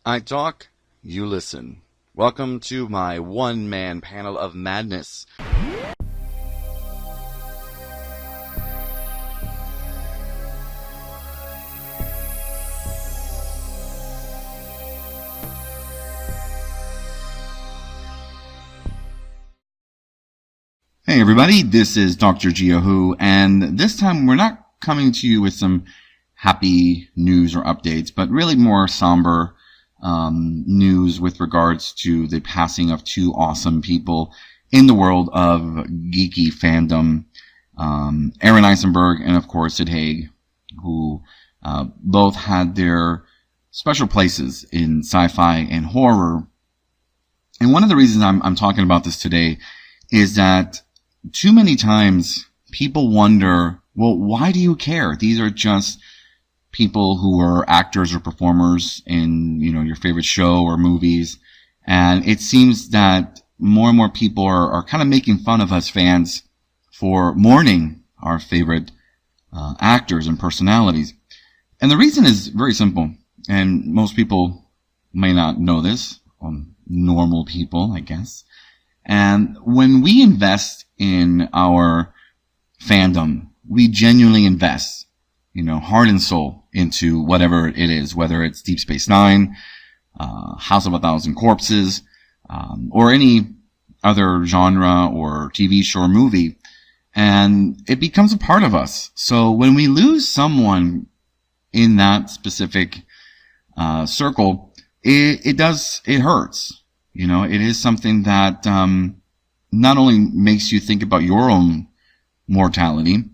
I talk, you listen. Welcome to my one-man panel of madness. Hey everybody, this is Dr. Gio Who, and this time we're not coming to you with some happy news or updates, but really more somber news with regards to the passing of two awesome people in the world of geeky fandom. Aron Eisenberg and of course Sid Haig, who both had their special places in sci-fi and horror. And one of the reasons I'm talking about this today is that too many times people wonder, well, why do you care? These are just people who are actors or performers in, your favorite show or movies. And it seems that more and more people are kind of making fun of us fans for mourning our favorite actors and personalities. And the reason is very simple. And most people may not know this, normal people, I guess. And when we invest in our fandom, we genuinely invest, heart and soul into whatever it is, whether it's Deep Space Nine, House of a Thousand Corpses, or any other genre or TV show or movie. And it becomes a part of us. So when we lose someone in that specific circle, it hurts. It is something that not only makes you think about your own mortality,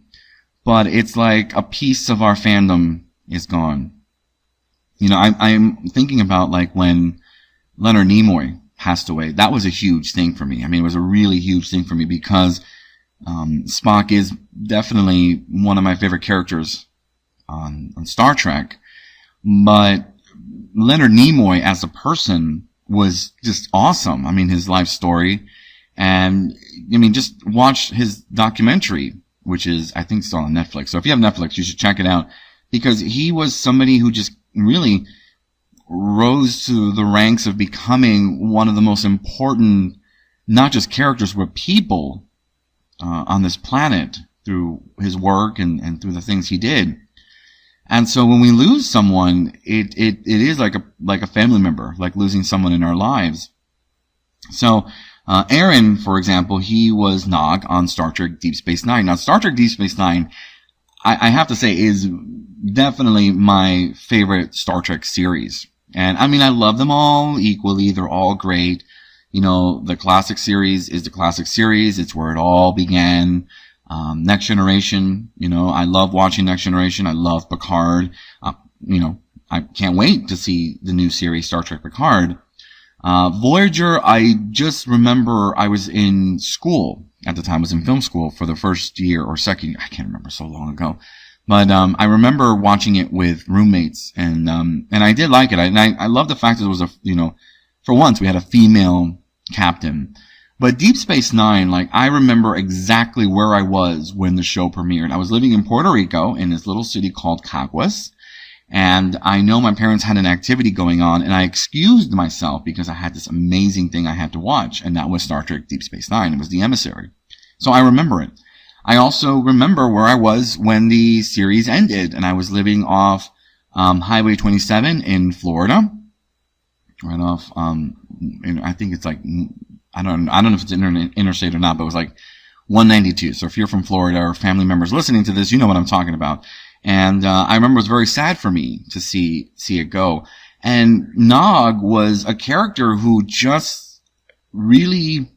but it's like a piece of our fandom is gone. I'm thinking about like when Leonard Nimoy passed away. That was a huge thing for me. I mean, it was a really huge thing for me because Spock is definitely one of my favorite characters on Star Trek. But Leonard Nimoy as a person was just awesome. I mean, his life story. And, just watch his documentary, which is, I think, still on Netflix. So if you have Netflix, you should check it out. Because he was somebody who just really rose to the ranks of becoming one of the most important, not just characters, but people on this planet through his work and through the things he did. And so when we lose someone, it is like a family member, like losing someone in our lives. So, Aron, for example, he was Nog on Star Trek Deep Space Nine. Now, Star Trek Deep Space Nine, I have to say, is definitely my favorite Star Trek series. And I mean, I love them all equally. They're all great. The classic series is the classic series. It's where it all began. Next Generation, I love watching Next Generation. I love Picard. I can't wait to see the new series, Star Trek Picard. Voyager, I just remember I was in school at the time. I was in film school for the first year or second year. I can't remember, so long ago. But, I remember watching it with roommates and I did like it. I love the fact that it was for once we had a female captain. But Deep Space Nine, I remember exactly where I was when the show premiered. I was living in Puerto Rico in this little city called Caguas. And I know my parents had an activity going on, and I excused myself because I had this amazing thing I had to watch, and that was Star Trek Deep Space Nine. It was The Emissary. So I remember it. I also remember where I was when the series ended, and I was living off Highway 27 in Florida. Right off, I think it's I don't know if it's interstate or not, but it was 192. So if you're from Florida or family members listening to this, you know what I'm talking about. And I remember it was very sad for me to see it go. And Nog was a character who just really,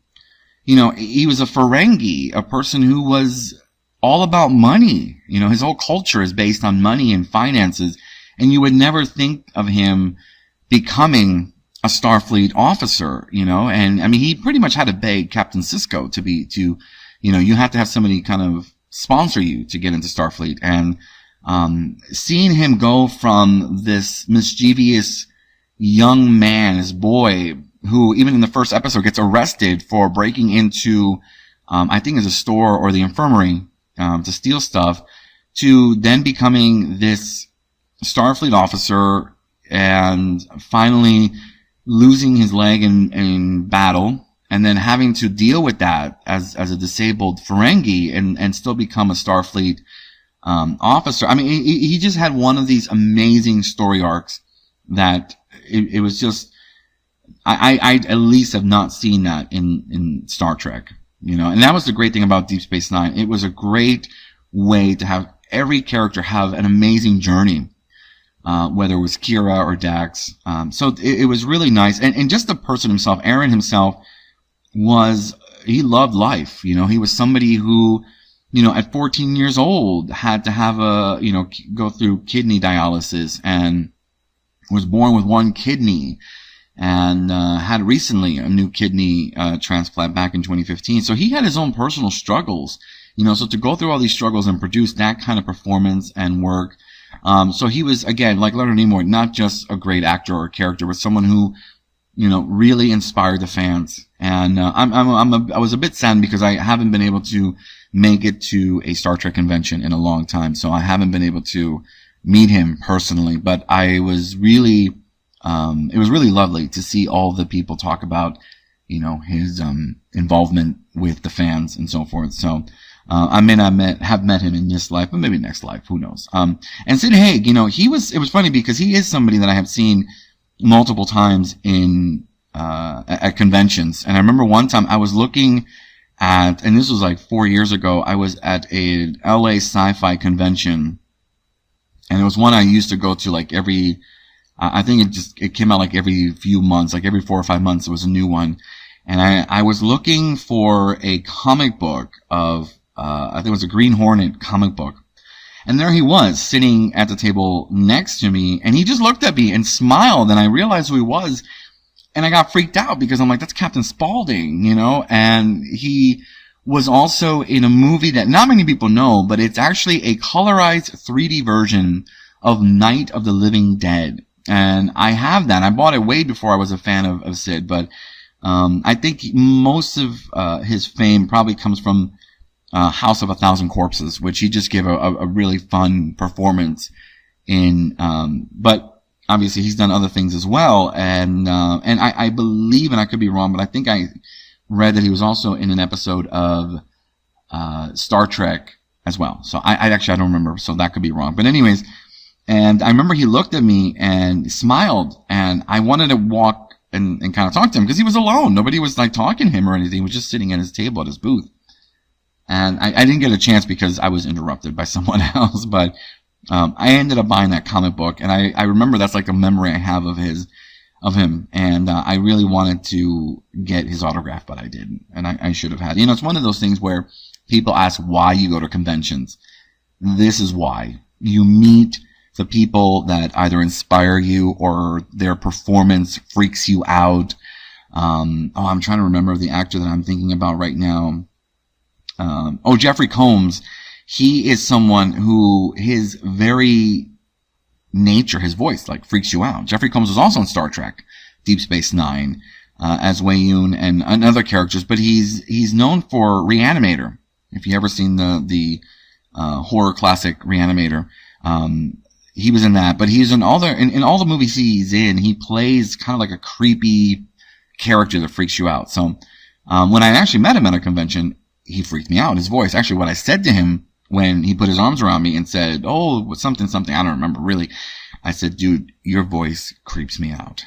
he was a Ferengi, a person who was all about money. His whole culture is based on money and finances. And you would never think of him becoming a Starfleet officer, and I mean, he pretty much had to beg Captain Sisko you have to have somebody kind of sponsor you to get into Starfleet. And seeing him go from this mischievous young man, this boy, who even in the first episode gets arrested for breaking into, I think it's a store or the infirmary, to steal stuff, to then becoming this Starfleet officer and finally losing his leg in battle, and then having to deal with that as a disabled Ferengi and still become a Starfleet officer. I mean, he just had one of these amazing story arcs that it was just, I at least have not seen that in Star Trek, and that was the great thing about Deep Space Nine. It was a great way to have every character have an amazing journey, whether it was Kira or Dax. So it was really nice. And just the person himself, Aron himself, he loved life. He was somebody who, at 14 years old had to have go through kidney dialysis and was born with one kidney and had recently a new kidney transplant back in 2015. So he had his own personal struggles, so to go through all these struggles and produce that kind of performance and work. So he was, again, like Leonard Nimoy, not just a great actor or character, but someone who, really inspired the fans. And I was a bit saddened because I haven't been able to make it to a Star Trek convention in a long time. So I haven't been able to meet him personally, but I was really, it was really lovely to see all the people talk about, his, involvement with the fans and so forth. So, I may not have met him in this life, but maybe next life, who knows. And Sid Haig, it was funny because he is somebody that I have seen multiple times at conventions. And I remember one time I was looking at, and this was like 4 years ago, I was at a LA Sci-fi convention, and it was one I used to go to like I think it came out like every few months, like every 4 or 5 months, it was a new one. And I was looking for a comic book of, I think it was a Green Hornet comic book. And there he was sitting at the table next to me, and he just looked at me and smiled, and I realized who he was. And I got freaked out because I'm like, that's Captain Spaulding, and he was also in a movie that not many people know, but it's actually a colorized 3D version of Night of the Living Dead. And I have that. I bought it way before I was a fan of Sid, but I think most of his fame probably comes from House of a Thousand Corpses, which he just gave a really fun performance in. But obviously he's done other things as well. And I believe, and I could be wrong, but I think I read that he was also in an episode of Star Trek as well. So I don't remember, so that could be wrong. But anyways, and I remember he looked at me and smiled, and I wanted to walk and kind of talk to him because he was alone. Nobody was like talking to him or anything. He was just sitting at his table at his booth. And I didn't get a chance because I was interrupted by someone else, but I ended up buying that comic book, and I remember that's like a memory I have of him, and I really wanted to get his autograph, but I didn't, and I should have had. It's one of those things where people ask why you go to conventions. This is why. You meet the people that either inspire you or their performance freaks you out. I'm trying to remember the actor that I'm thinking about right now. Jeffrey Combs. He is someone who his very nature, his voice, like freaks you out. Jeffrey Combs was also in Star Trek, Deep Space Nine, as Wei Yun and other characters, but he's known for Reanimator. If you ever seen the horror classic Reanimator, he was in that, but he's in all the movies he's in, he plays kind of like a creepy character that freaks you out. So, when I actually met him at a convention, he freaked me out. His voice, actually what I said to him when he put his arms around me and said, something, I don't remember really. I said, dude, your voice creeps me out.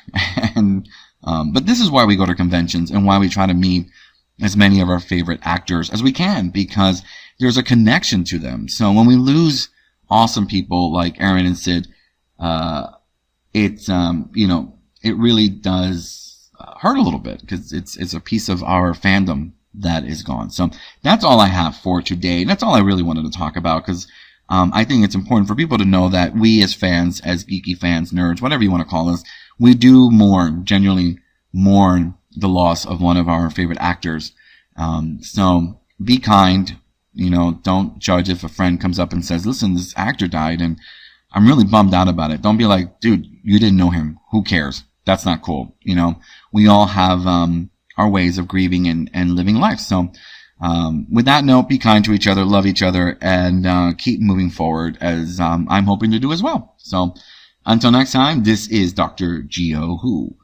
And, but this is why we go to conventions and why we try to meet as many of our favorite actors as we can, because there's a connection to them. So when we lose awesome people like Aron and Sid, it really does hurt a little bit because it's a piece of our fandom that is gone. So that's all I have for today. That's all I really wanted to talk about because I think it's important for people to know that we as fans, as geeky fans, nerds, whatever you want to call us, we do genuinely mourn the loss of one of our favorite actors. So be kind. Don't judge if a friend comes up and says, listen, this actor died and I'm really bummed out about it. Don't be like, dude, you didn't know him. Who cares? That's not cool. We all have our ways of grieving and living life. So with that note, be kind to each other, love each other, and keep moving forward as I'm hoping to do as well. So Until next time, this is Dr. Gio Who.